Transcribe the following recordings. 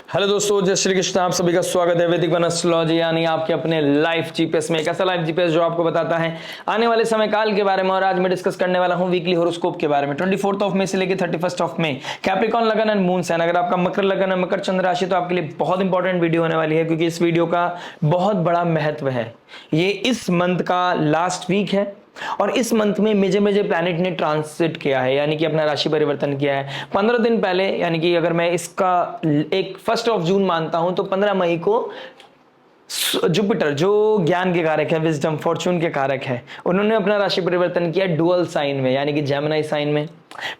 Hello दोस्तों, जय श्री कृष्ण। आप सभी का स्वागत है वैदिक वन एस्ट्रोलॉजी यानी आपके अपने लाइफ जीपीएस में। एक ऐसा लाइफ जीपीएस जो आपको बताता है आने वाले समय काल के बारे में। और आज मैं डिस्कस करने वाला हूं वीकली हॉरोस्कोप के बारे में 24 ऑफ मई से लेकर 31 ऑफ मई। कैप्रिकॉर्न लगन एंड मून साइन। अगर आपका मकर लगन है, मकर चंद्र राशि, तो आपके लिए बहुत इंपॉर्टेंट वीडियो होने वाली है, क्योंकि इस वीडियो का बहुत बड़ा महत्व है। ये इस मंथ का लास्ट वीक है और इस मंथ में मेजर मेजर प्लैनेट ने ट्रांसिट किया है, यानी कि अपना राशि परिवर्तन किया है 15 दिन पहले। यानी कि अगर मैं इसका एक 1 जून मानता हूं तो 15 मई को जुपिटर, जो ज्ञान के कारक है, विजडम, फॉर्चून के कारक है, उन्होंने अपना राशि परिवर्तन किया डुअल साइन में, यानी कि जेमिनी साइन में।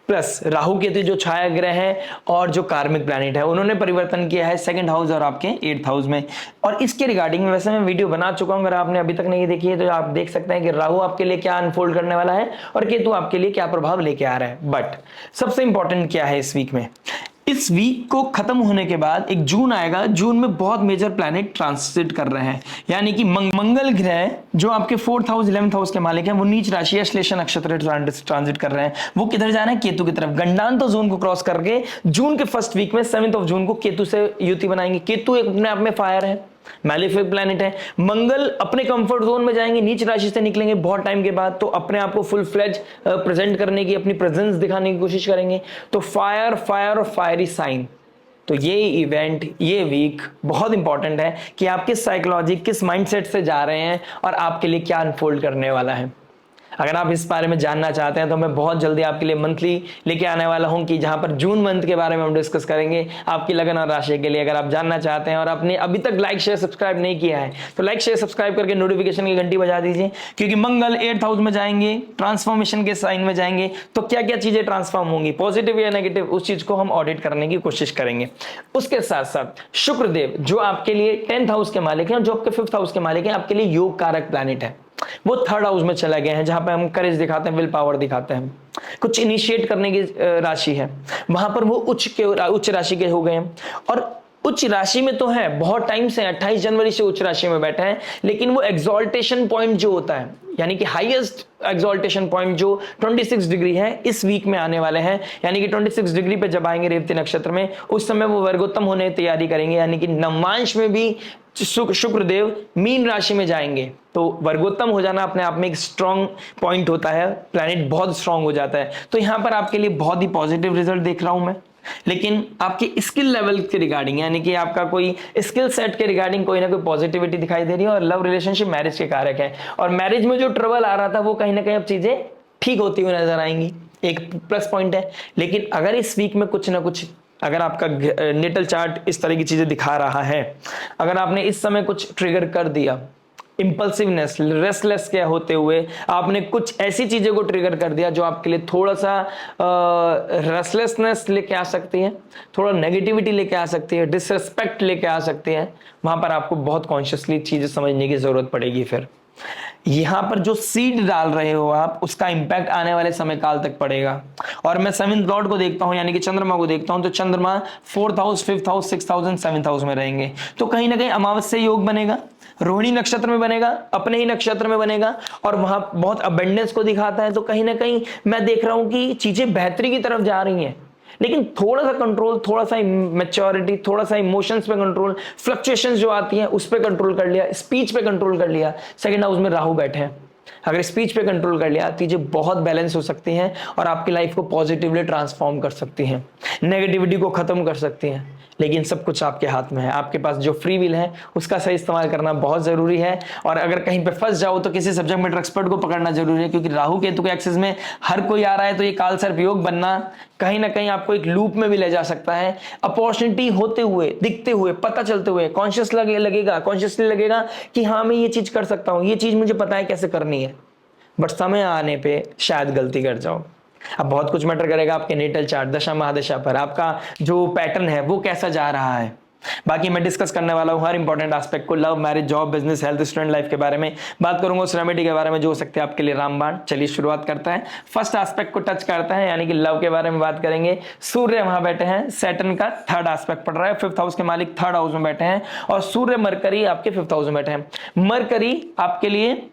प्लस राहु केतु जो छाया ग्रह है और जो कार्मिक प्लैनेट है, उन्होंने परिवर्तन किया है 2nd हाउस और आपके 8th हाउस में। और इसके रिगार्डिंग वैसे मैं वीडियो बना चुका हूं, अगर आपने अभी तक नहीं देखी है तो आप देख सकते हैं कि राहु आपके लिए क्या अनफोल्ड करने वाला है और केतु आपके लिए क्या प्रभाव लेके आ रहा है। बट सबसे इंपॉर्टेंट क्या है इस वीक में, इस वीक को खत्म होने के बाद एक जून आएगा। जून में बहुत मेजर प्लैनेट ट्रांसिट कर रहे हैं, यानी कि मंगल ग्रह जो आपके 4th हाउस 11th हाउस के मालिक हैं, वो नीच राशि श्लेषा नक्षत्र ट्रांजिट कर रहे हैं। वो किधर जा रहे हैं? केतु की तरफ। गंडांत जोन को क्रॉस करके जून के फर्स्ट वीक में 7th ऑफ जून को केतु से युति बनाएंगे। केतु एक अपने आप में फायर है, मैलेफिक प्लैनेट है। मंगल अपने कंफर्ट जोन में जाएंगे, नीच राशि से निकलेंगे बहुत टाइम के बाद, तो अपने आप को फुल फ्लेज प्रेजेंट करने की, अपनी प्रेजेंस दिखाने की कोशिश करेंगे। तो फायर फायर और फायरी साइन। तो ये इवेंट, ये वीक बहुत इंपॉर्टेंट है कि आप किस साइकोलॉजी, किस माइंडसेट से जा रहे हैं और आपके लिए क्या अनफोल्ड करने वाला है। अगर आप इस बारे में जानना चाहते हैं तो मैं बहुत जल्दी आपके लिए मंथली लेके आने वाला हूं, कि जहां पर जून मंथ के बारे में हम डिस्कस करेंगे आपकी लगन और राशि के लिए। अगर आप जानना चाहते हैं और आपने अभी तक लाइक शेयर सब्सक्राइब नहीं किया है तो लाइक शेयर सब्सक्राइब करके नोटिफिकेशन की घंटी बजा दीजिए, क्योंकि मंगल 8th हाउस में जाएंगे, ट्रांसफॉर्मेशन के साइन में जाएंगे, तो क्या क्या चीजें ट्रांसफॉर्म होंगी, पॉजिटिव या नेगेटिव, उस चीज को हम ऑडिट करने की कोशिश करेंगे। उसके साथ साथ शुक्रदेव जो आपके लिए 10th हाउस के मालिक हैं, जो आपके 5th हाउस के मालिक हैं, आपके लिए योग कारक प्लैनेट है, वो 3rd हाउस में चले गए हैं, जहां पे हम करेज दिखाते हैं, विल पावर दिखाते हैं, कुछ इनिशिएट करने की राशि है। वहां पर वो उच्च राशि के हो गए हैं। और उच्च राशि में तो है, बहुत टाइम से 28 जनवरी से उच्च राशि में बैठे हैं, लेकिन वो एक्सॉल्टेशन पॉइंट जो होता है, यानी कि हाईएस्ट एक्सॉल्टेशन पॉइंट जो 26 डिग्री है, इस वीक में आने वाले हैं। यानी कि 26 डिग्री पे जब आएंगे रेवती नक्षत्र में, उस समय वो वर्गोत्तम होने की तैयारी करेंगे, यानी कि नवमांश में भी शुक्रदेव मीन राशि में जाएंगे। तो वर्गोत्तम हो जाना अपने आप में एक स्ट्रॉन्ग पॉइंट होता है, प्लैनेट बहुत स्ट्रॉन्ग हो जाता है। तो यहां पर आपके लिए बहुत ही पॉजिटिव रिजल्ट देख रहा हूं मैं। लेकिन आपके स्किल लेवल के रिगार्डिंग, यानी कि आपका कोई स्किल सेट के रिगार्डिंग कोई ना कोई पॉजिटिविटी दिखाई दे रही है। और लव रिलेशनशिप, मैरिज के कारक है, और मैरिज में जो ट्रबल आ रहा था वो कहीं ना कहीं अब चीजें ठीक होती हुई नजर आएंगी, एक प्लस पॉइंट है। लेकिन अगर इस वीक में कुछ ना कुछ, अगर आपका नेटल चार्ट इस तरह की चीजें दिखा रहा है, अगर आपने इस समय कुछ ट्रिगर कर दिया, इंपल्सिवनेस, रेस्टलेस के होते हुए आपने कुछ ऐसी चीजें को ट्रिगर कर दिया जो आपके लिए थोड़ा सा रेस्टलेसनेस लेके आ सकती है, थोड़ा नेगेटिविटी लेके आ सकती है, डिसरिस्पेक्ट लेके आ सकती है, वहां पर आपको बहुत कॉन्शियसली चीजें समझने की जरूरत पड़ेगी। फिर यहां पर जो सीड डाल रहे हो आप, उसका इंपैक्ट आने वाले समय काल तक पड़ेगा। और मैं 7th लॉर्ड को देखता हूं, यानी कि चंद्रमा को देखता हूं, तो चंद्रमा 4th house, 5th house, 6th house and 7th house में रहेंगे। तो कहीं ना कहीं अमावस्या योग बनेगा, रोहिणी नक्षत्र में बनेगा, अपने ही नक्षत्र में बनेगा, और वहां बहुत अबेंडेंस को दिखाता है। तो कहीं ना कहीं मैं देख रहा हूं कि चीजें बेहतरी की तरफ जा रही हैं, लेकिन थोड़ा सा कंट्रोल, थोड़ा सा मैच्योरिटी, थोड़ा सा इमोशंस पे कंट्रोल, फ्लक्चुएशंस जो आती हैं उस पे कंट्रोल कर लिया, स्पीच पे कंट्रोल कर लिया। 2nd हाउस में राहु बैठे हैं, अगर स्पीच पे कंट्रोल कर लिया, चीजें बहुत बैलेंस हो सकती हैं और आपकी लाइफ को पॉजिटिवली ट्रांसफॉर्म कर सकती हैं, नेगेटिविटी को खत्म कर सकती हैं। लेकिन सब कुछ आपके हाथ में है, आपके पास जो फ्री विल है उसका सही इस्तेमाल करना बहुत जरूरी है। और अगर कहीं पे फंस जाओ तो किसी सब्जेक्ट मैटर एक्सपर्ट को पकड़ना जरूरी है, क्योंकि राहु केतु के एक्सेस में हर कोई आ रहा है, तो ये काल सर्प योग बनना कहीं ना कहीं आपको एक लूप में भी ले जा सकता है। अपॉर्चुनिटी होते हुए, दिखते हुए, पता चलते हुए कॉन्शियसली लगेगा कि हाँ मैं ये चीज कर सकता हूं, ये चीज मुझे पता है कैसे करनी है, बट समय आने पे शायद गलती कर जाओ। अब बहुत कुछ मैटर करेगा आपके नेटल चार्ट, दशा महादशा पर आपका जो पैटर्न है वो कैसा जा रहा है। बाकी मैं डिस्कस करने वाला हूं हर इंपॉर्टेंट एस्पेक्ट को, love, marriage, job, business, health, student life के बारे में बात करूंगा, उस रेमेडी के बारे में जो हो सकते हैं आपके लिए रामबाण। चलिए शुरुआत करता है, फर्स्ट एस्पेक्ट को टच करता है, यानी कि लव के बारे में बात करेंगे। सूर्य वहां बैठे हैं, सैटर्न का 3rd एस्पेक्ट पड़ रहा है, 5th हाउस के मालिक 3rd हाउस में बैठे हैं, और सूर्य मरकरी आपके 5th हाउस में बैठे हैं। मरकरी आपके लिए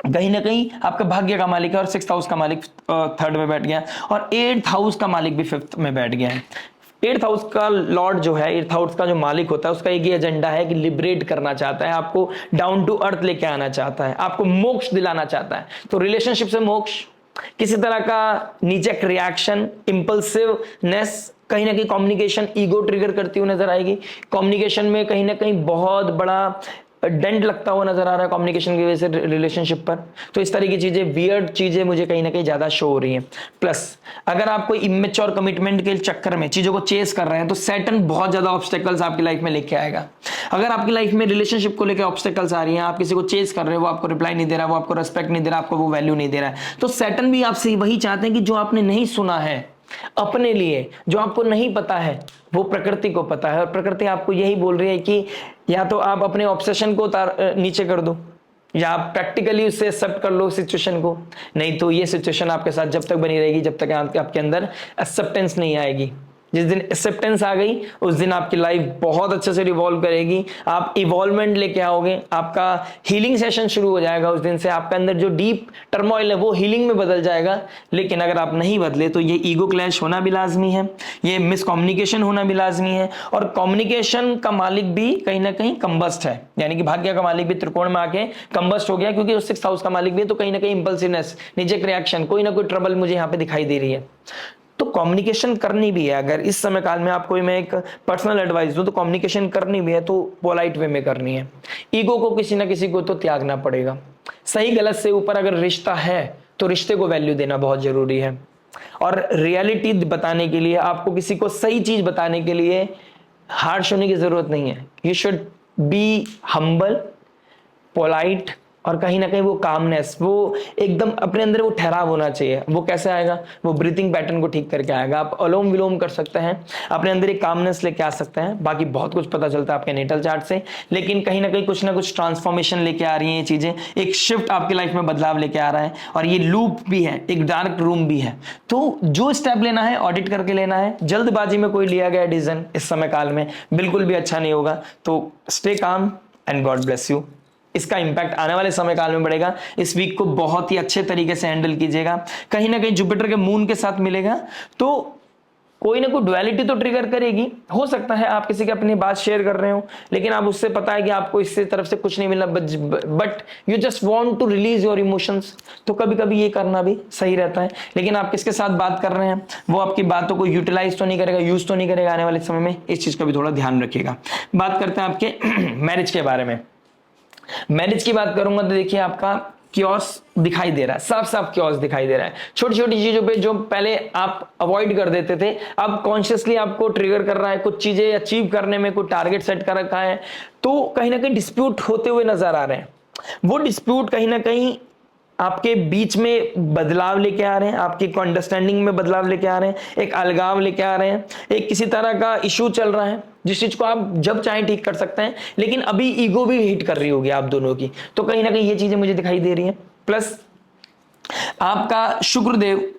कहीं ना कहीं आपका भाग्य का मालिक है, और 6th हाउस का मालिक 3rd में बैठ गया, और 8th हाउस का मालिक भी 5th में बैठ गया है। एट्थ हाउस का लॉर्ड जो है, एट्थ हाउस का जो मालिक होता है, उसका एक ही एजेंडा है कि लिबरेट करना चाहता है, आपको डाउन टू अर्थ लेके आना चाहता है, आपको मोक्ष दिलाना चाहता है। तो रिलेशनशिप से मोक्ष, किसी तरह का नीचक रिएक्शन, इंपल्सिवनेस, कहीं ना कहीं कम्युनिकेशन ईगो ट्रिगर करती हुई नजर आएगी। कम्युनिकेशन में कहीं ना कहीं बहुत बड़ा डेंट लगता हुआ नजर आ रहा है कम्युनिकेशन की वजह से रिलेशनशिप पर। तो इस तरह की चीजें, वियर्ड चीजें मुझे कहीं ना कहीं ज्यादा शो हो रही हैं। प्लस अगर आप कोई इमेच्योर कमिटमेंट के चक्कर में चीजों को चेस कर रहे हैं तो सैटर्न बहुत ज्यादा ऑब्स्टेकल्स आपकी लाइफ में लेके आएगा। अगर आपकी लाइफ में रिलेशनशिप को लेकर ऑब्स्टेकल्स आ रही हैं, आप किसी को चेस कर रहे हो, वो आपको रिप्लाई नहीं दे रहा, वो आपको रेस्पेक्ट नहीं दे रहा, आपको वो वैल्यू नहीं दे रहा है, तो सैटर्न भी आपसे वही चाहते हैं कि जो आपने नहीं सुना है अपने लिए, जो आपको नहीं पता है, वो प्रकृति को पता है। और प्रकृति आपको यही बोल रही है कि या तो आप अपने ऑब्सेशन को नीचे कर दो, या आप प्रैक्टिकली उससे एक्सेप्ट कर लो सिचुएशन को, नहीं तो ये सिचुएशन आपके साथ जब तक बनी रहेगी जब तक आपके अंदर एक्सेप्टेंस नहीं आएगी। जिस दिन एक्सेप्टेंस आ गई उस दिन आपकी लाइफ बहुत अच्छे से रिवॉल्व करेगी, आप इवॉल्वमेंट लेके आओगे, आपका हीलिंग सेशन शुरू हो जाएगा। उस दिन से आपके अंदर जो डीप टर्मोइल है वो हीलिंग में बदल जाएगा। लेकिन अगर आप नहीं बदले तो ये ईगो क्लैश होना भी लाजमी है, ये मिसकम्युनिकेशन होना भी लाजमी है। और कम्युनिकेशन का मालिक भी कहीं ना कहीं कंबस्ट है, यानी कि भाग्य का मालिक भी त्रिकोण में आके कंबस्ट हो गया, क्योंकि उस सिक्स्थ हाउस का मालिक भी है। तो कहीं ना कहीं इंपल्सिवनेस, नीचे रिएक्शन, कोई ना कोई ट्रबल मुझे यहाँ पे दिखाई दे रही है। तो कम्युनिकेशन करनी भी है। अगर इस समय काल में आपको मैं एक पर्सनल एडवाइस दूं तो कम्युनिकेशन करनी भी है तो पोलाइट वे में करनी है। ईगो को किसी ना किसी को तो त्यागना पड़ेगा। सही गलत से ऊपर अगर रिश्ता है तो रिश्ते को वैल्यू देना बहुत जरूरी है। और रियलिटी बताने के लिए, आपको किसी को सही चीज बताने के लिए हार्श होने की जरूरत नहीं है। You should be humble, polite, और कहीं ना कहीं वो कामनेस, वो एकदम अपने अंदर वो ठहराव होना चाहिए। वो कैसे आएगा? वो ब्रीथिंग पैटर्न को ठीक करके आएगा। आप अलोम विलोम कर सकते हैं, अपने अंदर एक कामनेस लेके आ सकते हैं। बाकी बहुत कुछ पता चलता है आपके नेटल चार्ट से, लेकिन कहीं ना कुछ ट्रांसफॉर्मेशन लेके आ रही है ये चीजें। एक शिफ्ट आपकी लाइफ में बदलाव लेके आ रहा है, और ये लूप भी है, एक डार्क रूम भी है। तो जो स्टेप लेना है ऑडिट करके लेना है। जल्दबाजी में कोई लिया गया डिसीजन इस समय काल में बिल्कुल भी अच्छा नहीं होगा। तो stay calm and God bless you. इसका इंपैक्ट आने वाले समय काल में बढ़ेगा। इस वीक को बहुत ही अच्छे तरीके से हैंडल कीजिएगा। कहीं ना कहीं जुपिटर के मून के साथ मिलेगा तो कोई ना कोई डुअलिटी तो ट्रिगर करेगी। हो सकता है आप किसी की अपनी बात शेयर कर रहे हो, लेकिन आप उससे पता है कि आपको इससे तरफ से कुछ नहीं मिला, but you just want to release your emotions. तो कभी कभी ये करना भी सही रहता है। लेकिन आप किसके साथ बात कर रहे हैं, वो आपकी बातों को यूटिलाइज तो नहीं करेगा, यूज तो नहीं करेगा आने वाले समय में। इस चीज का भी थोड़ा ध्यान रखिएगा। बात करते हैं आपके मैरिज के बारे में। मैरिज की बात करूंगा तो देखिए आपका क्योस दिखाई दे रहा है, साफ साफ क्योस दिखाई दे रहा है। छोटी छोटी चीजों पे जो पहले आप अवॉइड कर देते थे, अब कॉन्शियसली आपको ट्रिगर कर रहा है। कुछ चीजें अचीव करने में कोई टारगेट सेट कर रखा है, तो कहीं ना कहीं डिस्प्यूट होते हुए नजर आ रहे हैं। वो डिस्प्यूट कहीं ना कहीं आपके बीच में बदलाव लेके आ रहे हैं, आपकी अंडरस्टैंडिंग में बदलाव लेके आ रहे हैं, एक अलगाव लेके आ रहे हैं, एक किसी तरह का इशू चल रहा है जिस चीज को आप जब चाहें ठीक कर सकते हैं, लेकिन अभी ईगो भी हिट कर रही होगी आप दोनों की। तो कहीं ना कहीं ये चीजें मुझे दिखाई दे रही हैं। प्लस आपका शुक्रदेव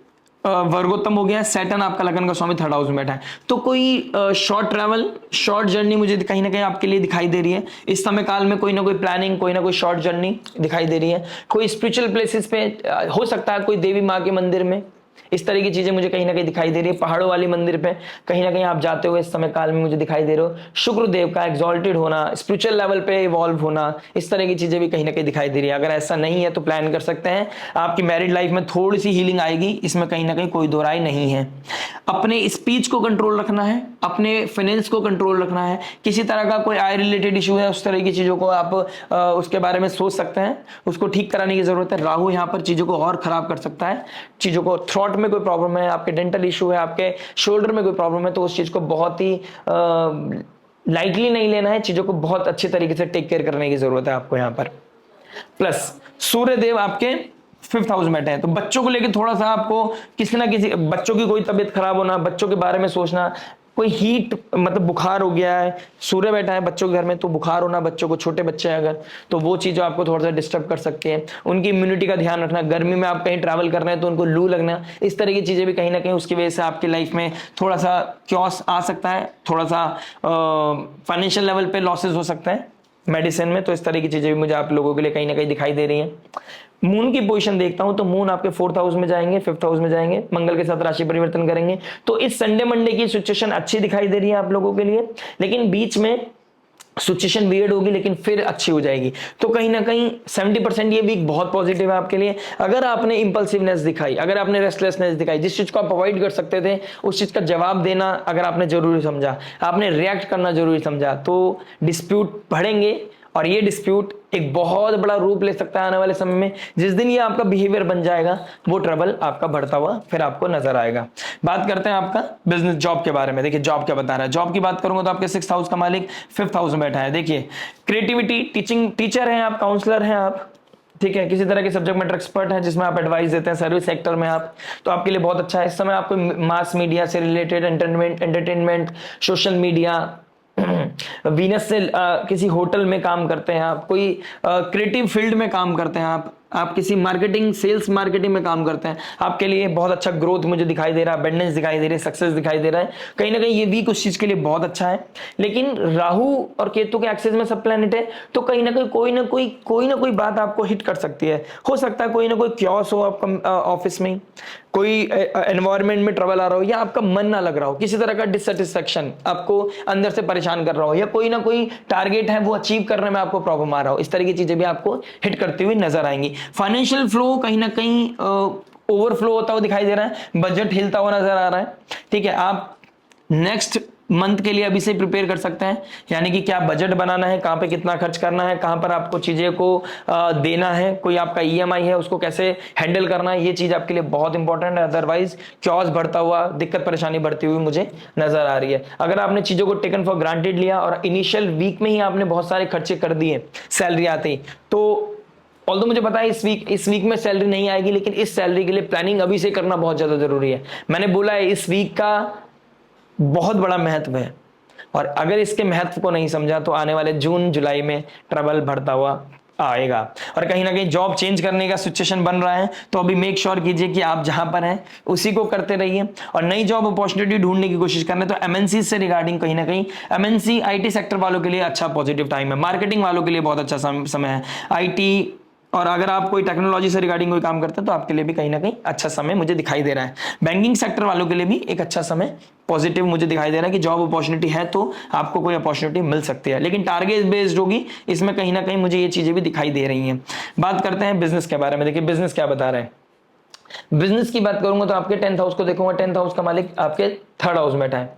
वर्गोत्तम हो गया, सैटर्न आपका लगन का स्वामी थर्ड हाउस में बैठा है। तो कोई शॉर्ट ट्रैवल, शॉर्ट जर्नी मुझे कहीं ना कहीं आपके लिए दिखाई दे रही है। इस समय काल में कोई ना कोई प्लानिंग, कोई ना कोई शॉर्ट जर्नी दिखाई दे रही है। कोई स्पिरिचुअल प्लेसेस पे हो सकता है, कोई देवी माँ के मंदिर में, इस तरह की चीजें मुझे कहीं ना कहीं दिखाई दे रही है। पहाड़ों वाली मंदिर पे कहीं ना कहीं आप जाते हुए इस समय काल में मुझे दिखाई दे रहे हो। शुक्रदेव का एक्सॉल्टेड होना, स्पिरिचुअल लेवल पे इवॉल्व होना, इस तरह की चीजें भी कहीं ना कहीं दिखाई दे रही है। अगर ऐसा नहीं है तो प्लान कर सकते हैं। आपकी मैरिड लाइफ में थोड़ी सी हीलिंग आएगी, इसमें कहीं ना कहीं कोई दो राय नहीं है। अपने स्पीच को कंट्रोल रखना है, अपने फाइनेंस को कंट्रोल रखना है। किसी तरह का कोई आय रिलेटेड इशू है, उस तरह की चीजों को आप उसके बारे में सोच सकते हैं, उसको ठीक कराने की जरूरत है। राहु यहाँ पर चीजों को और खराब कर सकता है। चीजों को थ्रॉट में कोई प्रॉब्लम है, आपके डेंटल इशू है, आपके शोल्डर में कोई प्रॉब्लम है, तो उस चीज को बहुत ही लाइटली नहीं लेना है। चीजों को बहुत अच्छे तरीके से टेक केयर करने की जरूरत है आपको यहाँ पर। प्लस सूर्यदेव आपके फिफ्थ हाउस में बैठे हैं, तो बच्चों को लेकर थोड़ा सा आपको किसी ना किसी बच्चों की कोई तबीयत खराब होना, बच्चों के बारे में सोचना, कोई हीट मतलब बुखार हो गया है, सूर्य बैठा है बच्चों के घर में, तो बुखार होना बच्चों को, छोटे बच्चे हैं अगर, तो वो चीज़ आपको थोड़ा सा डिस्टर्ब कर सकती है। उनकी इम्यूनिटी का ध्यान रखना, गर्मी में आप कहीं ट्रैवल कर रहे हैं तो उनको लू लगना, इस तरह की चीज़ें भी कहीं ना कहीं उसकी वजह से आपकी लाइफ में थोड़ा सा क्योस आ सकता है, थोड़ा सा फाइनेंशियल लेवल पे लॉसेज हो सकता है। मेडिसिन में, तो इस तरह की चीजें भी मुझे आप लोगों के लिए कहीं ना कहीं दिखाई दे रही हैं। मून की पोजीशन देखता हूं तो मून आपके 4th हाउस में जाएंगे, 5th हाउस में जाएंगे, मंगल के साथ राशि परिवर्तन करेंगे। तो इस संडे मंडे की सिचुएशन अच्छी दिखाई दे रही है आप लोगों के लिए, लेकिन बीच में सिचुएशन वियर्ड होगी लेकिन फिर अच्छी हो जाएगी। तो कहीं ना कहीं 70% ये वीक बहुत पॉजिटिव है आपके लिए। अगर आपने इंपल्सिवनेस दिखाई, अगर आपने रेस्टलेसनेस दिखाई, जिस चीज को आप अवॉइड कर सकते थे उस चीज का जवाब देना अगर आपने जरूरी समझा, आपने रिएक्ट करना जरूरी समझा, तो डिस्प्यूट बढ़ेंगे और ये डिस्प्यूट एक बहुत बड़ा रूप ले सकता है आने वाले समय में। जिस दिन ये आपका बिहेवियर बन जाएगा वो ट्रबल आपका बढ़ता हुआ फिर आपको नजर आएगा। बात करते हैं आपका बिजनेस जॉब के बारे में। देखिए जॉब क्या बता रहा है। जॉब की बात करूंगा तो आपके 6th हाउस का मालिक 5th हाउस में बैठा है। देखिए क्रिएटिविटी, टीचिंग, टीचर हैं आप, काउंसलर हैं आप, ठीक है, किसी तरह के सब्जेक्ट मैटर एक्सपर्ट हैं जिसमें आप एडवाइस देते हैं, सर्विस सेक्टर में आप, तो आपके लिए बहुत अच्छा है। इस समय आपको मास मीडिया से related entertainment, social media, Venus से किसी होटल में काम करते हैं आप, कोई क्रिएटिव फील्ड में काम करते हैं आप किसी मार्केटिंग, सेल्स मार्केटिंग में काम करते हैं, आपके लिए बहुत अच्छा ग्रोथ मुझे दिखाई दे रहा है, अबंडेंस दिखाई दे रही है, सक्सेस दिखाई दे रहा है। कहीं ना कहीं ये वीक उस चीज के लिए बहुत अच्छा है। लेकिन राहु और केतु के एक्सिस में सब प्लैनेट है, तो कहीं ना कहीं कोई ना कोई बात आपको हिट कर सकती है। हो सकता है कोई ना कोई क्योस हो आपका ऑफिस में, कोई एनवायरनमेंट में ट्रबल आ रहा हो, या आपका मन ना लग रहा हो, किसी तरह का डिससेटिस्फैक्शन आपको अंदर से परेशान कर रहा हो, या कोई ना कोई टारगेट है वो अचीव करने में आपको प्रॉब्लम आ रहा हो, इस तरह की चीजें भी आपको हिट करती हुई नजर आएंगी। फाइनेंशियल फ्लो कहीं ना कहीं ओवरफ्लो होता हुआ दिखाई दे रहा है, बजट हिलता हुआ नजर आ रहा है। ठीक है, आप नेक्स्ट मंथ के लिए अभी से प्रिपेयर कर सकते हैं, यानी कि क्या बजट बनाना है, कहां पे कितना खर्च करना है, कहां पर आपको चीजें को देना है, कोई आपका ईएमआई है उसको कैसे हैंडल करना है, ये चीज आपके लिए बहुत इंपॉर्टेंट है। अदरवाइज क्योस बढ़ता हुआ, दिक्कत परेशानी बढ़ती हुई मुझे नजर आ रही है। अगर आपने चीजों को टेकन फॉर ग्रांटेड लिया और इनिशियल वीक में ही आपने बहुत सारे खर्चे कर दिए सैलरी आते ही, तो ऑल्दो मुझे पता है इस वीक में सैलरी नहीं आएगी, लेकिन इस सैलरी के लिए प्लानिंग अभी से करना बहुत ज्यादा जरूरी है। मैंने बोला है इस वीक का बहुत बड़ा महत्व है, और अगर इसके महत्व को नहीं समझा तो आने वाले जून जुलाई में ट्रबल बढ़ता हुआ आएगा। और कहीं ना कहीं जॉब चेंज करने का सिचुएशन बन रहा है, तो अभी मेक श्योर कीजिए कि आप जहां पर हैं उसी को करते रहिए, और नई जॉब अपॉर्चुनिटी ढूंढने की कोशिश करना है। तो एमएनसी से रिगार्डिंग कहीं ना कहीं एमएनसी आईटी सेक्टर वालों के लिए अच्छा पॉजिटिव टाइम है, मार्केटिंग वालों के लिए बहुत अच्छा समय है, आईटी, और अगर आप कोई टेक्नोलॉजी से रिगार्डिंग कोई काम करते हैं तो आपके लिए भी कहीं ना कहीं अच्छा समय मुझे दिखाई दे रहा है। बैंकिंग सेक्टर वालों के लिए भी एक अच्छा समय पॉजिटिव मुझे दिखाई दे रहा है कि जॉब अपॉर्चुनिटी है तो आपको कोई अपॉर्चुनिटी मिल सकती है, लेकिन टारगेट बेस्ड होगी, इसमें कहीं ना कहीं मुझे ये चीजें भी दिखाई दे रही हैं। बात करते हैं बिजनेस के बारे में। देखिए बिजनेस क्या बता रहे हैं। बिजनेस की बात करूंगा तो आपके 10th हाउस को देखूंगा, 10th हाउस का मालिक आपके 3rd हाउस में बैठा है,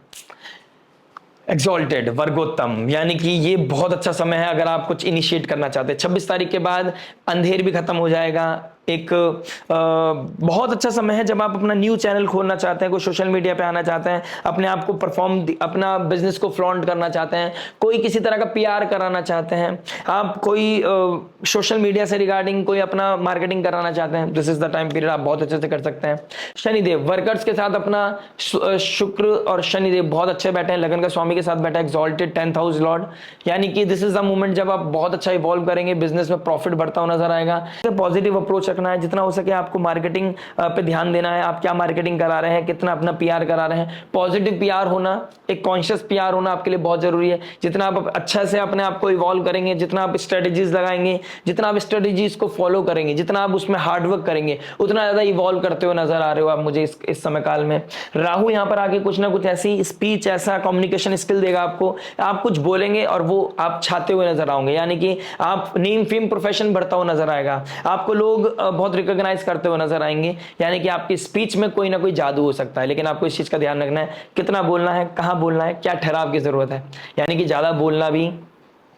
एक्सॉल्टेड, वर्गोत्तम, यानी कि ये बहुत अच्छा समय है अगर आप कुछ इनिशिएट करना चाहते हैं। 26 तारीख के बाद अंधेर भी खत्म हो जाएगा। एक बहुत अच्छा समय है जब आप अपना न्यू चैनल खोलना चाहते हैं, कोई सोशल मीडिया पे आना चाहते हैं, अपने आप को अपना बिजनेस को फ्लॉन्ट करना चाहते हैं, कोई किसी तरह का पीआर कराना चाहते हैं, आप कोई सोशल मीडिया से रिगार्डिंग कोई अपना मार्केटिंग कराना चाहते हैं, this is the time period, आप बहुत अच्छे से कर सकते हैं। शनिदेव वर्कर्स के साथ अपना शुक्र और शनिदेव बहुत अच्छे बैठे हैं, लगन का स्वामी के साथ बैठा है, एक्सॉल्टेड 10th हाउस लॉर्ड, यानी कि दिस इज द मोमेंट जब आप बहुत अच्छा इवॉल्व करेंगे, बिजनेस में प्रॉफिट बढ़ता हुआ नजर आएगा। पॉजिटिव अप्रोच रखना है, जितना हो सके आपको मार्केटिंग पे ध्यान देना है, आप क्या मार्केटिंग करा रहे हैं, कितना अपना पीआर करा रहे हैं। पॉजिटिव पीआर होना, एक कॉन्शियस पीआर होना आपके लिए बहुत जरूरी है। जितना आप अच्छा से अपने आप को इवॉल्व करेंगे, जितना आप स्ट्रेटेजीज लगाएंगे, जितना आप स्ट्रेटेजीज को फॉलो करेंगे, जितना आप उसमें हार्डवर्क करेंगे, उतना ज्यादा इवॉल्व करते हुए नजर आ रहे हो आप मुझे इस समय काल में। राहु यहां पर आके कुछ ना कुछ ऐसी स्पीच, ऐसा कम्युनिकेशन स्किल देगा आपको, आप कुछ बोलेंगे और वो आप छाते हुए नजर आओगे, यानी कि आप नेम फेम प्रोफेशन बढ़ता हुआ नजर आएगा, आपको लोग बहुत रिकॉग्नाइज करते हुए नजर आएंगे, यानी कि आपकी स्पीच में कोई ना कोई जादू हो सकता है। लेकिन आपको इस चीज का ध्यान रखना है, कितना बोलना है, कहां बोलना है, क्या ठहराव की जरूरत है, यानी कि ज्यादा बोलना भी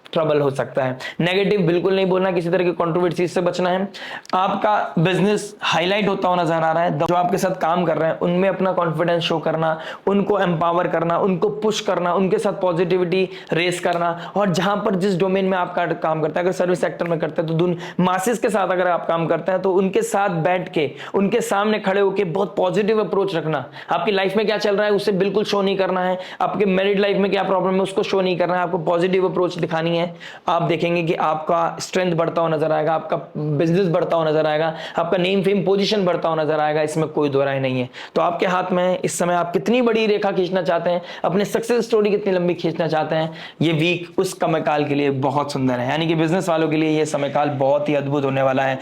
ट्रबल हो सकता है। नेगेटिव बिल्कुल नहीं बोलना, किसी तरह की कंट्रोवर्सी से बचना है। आपका बिजनेस हाईलाइट होता हुआ नजर आ रहा है, जो आपके साथ काम कर रहे हैं उनमें अपना कॉन्फिडेंस शो करना, उनको एम्पावर करना, उनको पुश करना, उनके साथ पॉजिटिविटी रेस करना, और जहां पर जिस डोमेन में आपका काम करता है, अगर सर्विस सेक्टर में करते हैं तो मासेस के साथ अगर आप काम करते हैं तो उनके साथ बैठ के, उनके सामने खड़े होकर बहुत पॉजिटिव अप्रोच रखना। आपकी लाइफ में क्या चल रहा है उससे बिल्कुल शो नहीं करना है, आपके मैरिड लाइफ में क्या प्रॉब्लम है उसको शो नहीं करना है, आपको पॉजिटिव अप्रोच दिखानी है, है, आप देखेंगे कि आपका स्ट्रेंथ बढ़ता हुआ नजर आएगा, आपका बिजनेस बढ़ता हुआ नजर आएगा, आपका नेम फेम पोजीशन बढ़ता हुआ नजर आएगा, इसमें कोई दो राय नहीं है। तो आपके हाथ में इस समय आप कितनी बड़ी रेखा खींचना चाहते हैं, अपने सक्सेस स्टोरी कितनी लंबी खींचना चाहते हैं, ये वीक उस समयकाल के लिए बहुत सुंदर है। यानी कि बिजनेस वालों के लिए ये समयकाल बहुत ही अद्भुत होने वाला है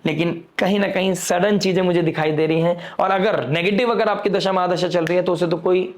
लेकिन कहीं ना कहीं सडन चीजें मुझे दिखाई दे रही हैं, और अगर नेगेटिव अगर आपकी दशा महादशा चल रही है तो उसे तो कोई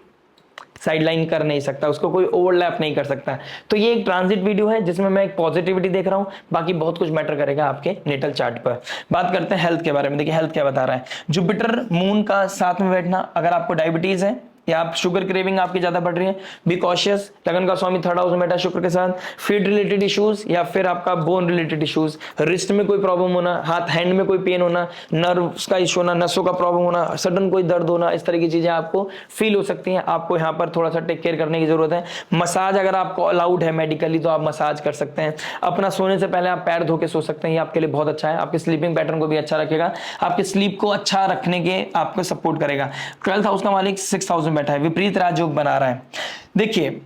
साइडलाइन कर नहीं सकता, उसको कोई ओवरलैप नहीं कर सकता। तो ये एक ट्रांजिट वीडियो है जिसमें मैं एक पॉजिटिविटी देख रहा हूं, बाकी बहुत कुछ मैटर करेगा आपके नेटल चार्ट पर। बात करते हैं हेल्थ के बारे में। देखिए हेल्थ क्या बता रहा है, जुपिटर मून का साथ में बैठना, अगर आपको डायबिटीज है या आप शुगर क्रेविंग आपकी ज्यादा बढ़ रही है, बी कॉशियस। लगन का स्वामी थर्ड हाउस में बैठा शुक्र के साथ, फीड रिलेटेड इश्यूज या फिर आपका बोन रिलेटेड इश्यूज, रिस्ट में कोई प्रॉब्लम होना, हाथ हैंड में कोई पेन होना, नर्व्स का इशू होना, नसों का प्रॉब्लम होना, सडन कोई दर्द होना, इस तरह की चीजें आपको फील हो सकती हैं। आपको यहाँ पर थोड़ा सा टेक केयर करने की जरूरत है। मसाज अगर आपको अलाउड है मेडिकली तो आप मसाज कर सकते हैं। अपना सोने से पहले आप पैर धो के सो सकते हैं, ये आपके लिए बहुत अच्छा है, आपके स्लीपिंग पैटर्न को भी अच्छा रखेगा, आपके स्लीप को अच्छा रखने के आपको सपोर्ट करेगा। 12th हाउस का मालिक 6th हाउस में बैठा है, विपरीत राजयोग बना रहा है। देखिए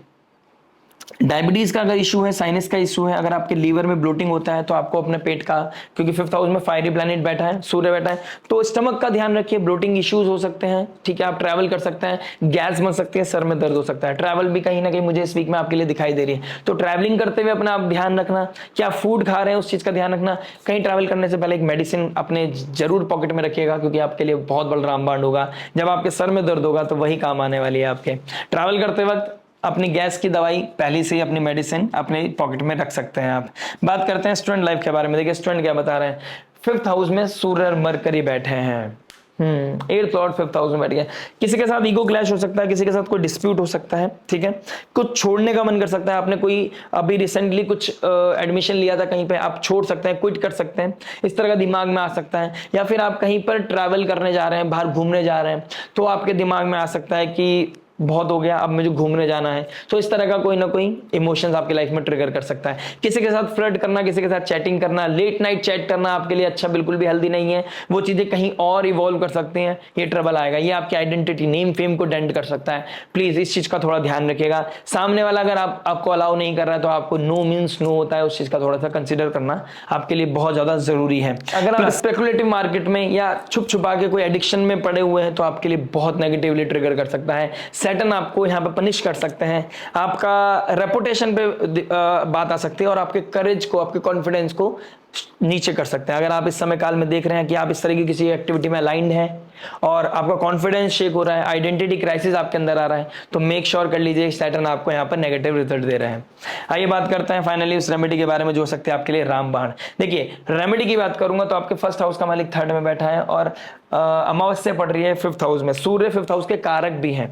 डायबिटीज का अगर इशू है, साइनस का इशू है, अगर आपके लीवर में ब्लोटिंग होता है तो आपको अपने पेट का, क्योंकि 5th हाउस में फायरी प्लैनेट बैठा है, सूर्य बैठा है, तो स्टमक का ध्यान रखिए। ब्लोटिंग इश्यूज हो सकते हैं, ठीक है, आप ट्रैवल कर सकते हैं, गैस बन सकती है, सर में दर्द हो सकता है। ट्रैवल भी कहीं ना कहीं मुझे इस वीक में आपके लिए दिखाई दे रही है, तो ट्रैवलिंग करते हुए अपना आप ध्यान रखना, क्या फूड खा रहे हैं उस चीज का ध्यान रखना। कहीं ट्रैवल करने से पहले एक मेडिसिन अपने जरूर पॉकेट में रखिएगा, क्योंकि आपके लिए बहुत बड़ा रामबाण होगा। जब आपके सर में दर्द होगा तो वही काम आने वाली है आपके। ट्रैवल करते वक्त अपनी गैस की दवाई पहले से ही अपनी मेडिसिन अपने पॉकेट में रख सकते हैं आप। बात करते हैं स्टूडेंट लाइफ के बारे में। देखिए स्टूडेंट क्या बता रहे हैं, 5th हाउस में सूर्य और मरकरी बैठे हैं, 8th लॉर्ड 5th हाउस में बैठ गया। किसी के साथ ईगो क्लैश हो सकता है, किसी के साथ कोई डिस्प्यूट हो सकता है, ठीक है, कुछ छोड़ने का मन कर सकता है। आपने कोई अभी रिसेंटली कुछ एडमिशन लिया था कहीं पे, आप छोड़ सकते हैं, क्विट कर सकते हैं, इस तरह का दिमाग में आ सकता है। या फिर आप कहीं पर ट्रैवल करने जा रहे हैं, बाहर घूमने जा रहे हैं, तो आपके दिमाग में आ सकता है कि बहुत हो गया, अब मुझे घूमने जाना है। तो इस तरह का कोई ना कोई इमोशंस आपकी लाइफ में ट्रिगर कर सकता है। किसी के साथ फ्लर्ट करना, किसी के साथ चैटिंग करना, लेट नाइट चैट करना आपके लिए अच्छा बिल्कुल भी हेल्दी नहीं है। वो चीजें कहीं और इवॉल्व कर सकती हैं, ये ट्रबल आएगा, ये आपकी आइडेंटिटी, नेम फेम को डेंट कर सकता है। प्लीज इस चीज का थोड़ा ध्यान रखिएगा। सामने वाला अगर आपको अलाउ नहीं कर रहा है तो आपको नो मीन्स नो होता है, उस चीज का थोड़ा सा कंसिडर करना आपके लिए बहुत ज्यादा जरूरी है। अगर आप स्पेकुलेटिव मार्केट में या छुप छुपा के कोई एडिक्शन में पड़े हुए हैं तो आपके लिए बहुत नेगेटिवली ट्रिगर कर सकता है। सैटर्न आपको यहाँ पे पनिश कर सकते हैं, आपका रेपुटेशन पे बात आ सकती है, और आपके करेज को, आपके कॉन्फिडेंस को नीचे कर सकते हैं। अगर आप इस समय काल में देख रहे हैं कि आप इस तरह की किसी एक्टिविटी में अलाइंड हैं और आपका कॉन्फिडेंस शेक हो रहा है, आइडेंटिटी क्राइसिस आपके अंदर आ रहा है, तो मेक श्योर कर लीजिए सैटर्न आपको यहाँ पर नेगेटिव रिजल्ट दे रहे हैं। आइए बात करते हैं फाइनली उस रेमेडी के बारे में जो हो सकते हैं आपके लिए रामबाण। देखिए रेमेडी की बात करूंगा तो आपके 1st हाउस का मालिक 3rd में बैठा है, और अमावस्या पड़ रही है 5th हाउस में। सूर्य 5th हाउस के कारक भी हैं,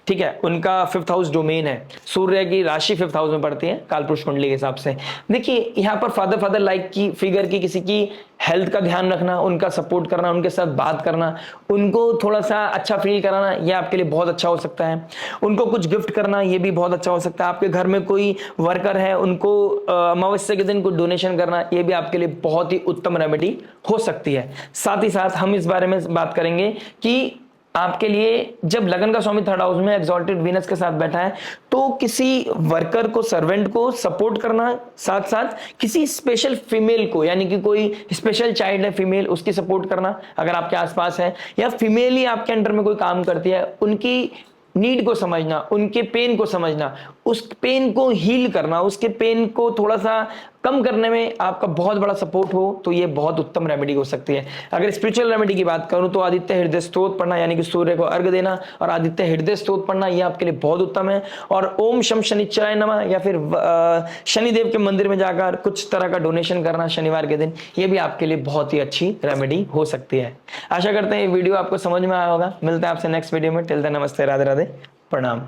ठीक है, उनका 5th हाउस डोमेन है। सूर्य की राशि 5th हाउस में पड़ती है कालपुरुष कुंडली के हिसाब से। देखिए यहाँ पर फादर लाइक की फिगर की, किसी की हेल्थ का ध्यान रखना, उनका सपोर्ट करना, उनके साथ बात करना, उनको थोड़ा सा अच्छा फील कराना, ये आपके लिए बहुत अच्छा हो सकता है। उनको कुछ गिफ्ट करना, ये भी बहुत अच्छा हो सकता है। आपके घर में कोई वर्कर है, उनको अमावस्या के दिन कुछ डोनेशन करना, ये भी आपके लिए बहुत ही उत्तम रेमेडी हो सकती है। साथ ही साथ हम इस बारे में बात करेंगे कि आपके लिए जब लगन का स्वामी 3rd हाउस में एक्सॉल्टेड वीनस के साथ बैठा है, तो किसी वर्कर को, सर्वेंट को सपोर्ट करना, साथ साथ किसी स्पेशल फीमेल को, यानी कि कोई स्पेशल चाइल्ड है फीमेल, उसकी सपोर्ट करना अगर आपके आसपास है, या फीमेल ही आपके अंडर में कोई काम करती है, उनकी नीड को समझना, उनके पेन को समझना, उस पेन को हील करना, उसके पेन को थोड़ा सा कम करने में आपका बहुत बड़ा सपोर्ट हो, तो ये बहुत उत्तम रेमेडी हो सकती है। अगर स्पिरिचुअल रेमेडी की बात करूं तो आदित्य हृदय स्तोत्र पढ़ना, यानी कि सूर्य को अर्घ देना और आदित्य हृदय स्तोत्र पढ़ना, ये आपके लिए बहुत उत्तम है। और ओम शम शनिश्चराय नमः या फिर शनिदेव के मंदिर में जाकर कुछ तरह का डोनेशन करना शनिवार के दिन, ये भी आपके लिए बहुत ही अच्छी रेमेडी हो सकती है। आशा करते हैं ये वीडियो आपको समझ में आया होगा। मिलते हैं आपसे नेक्स्ट वीडियो में। टिल देन नमस्ते, राधे राधे, प्रणाम।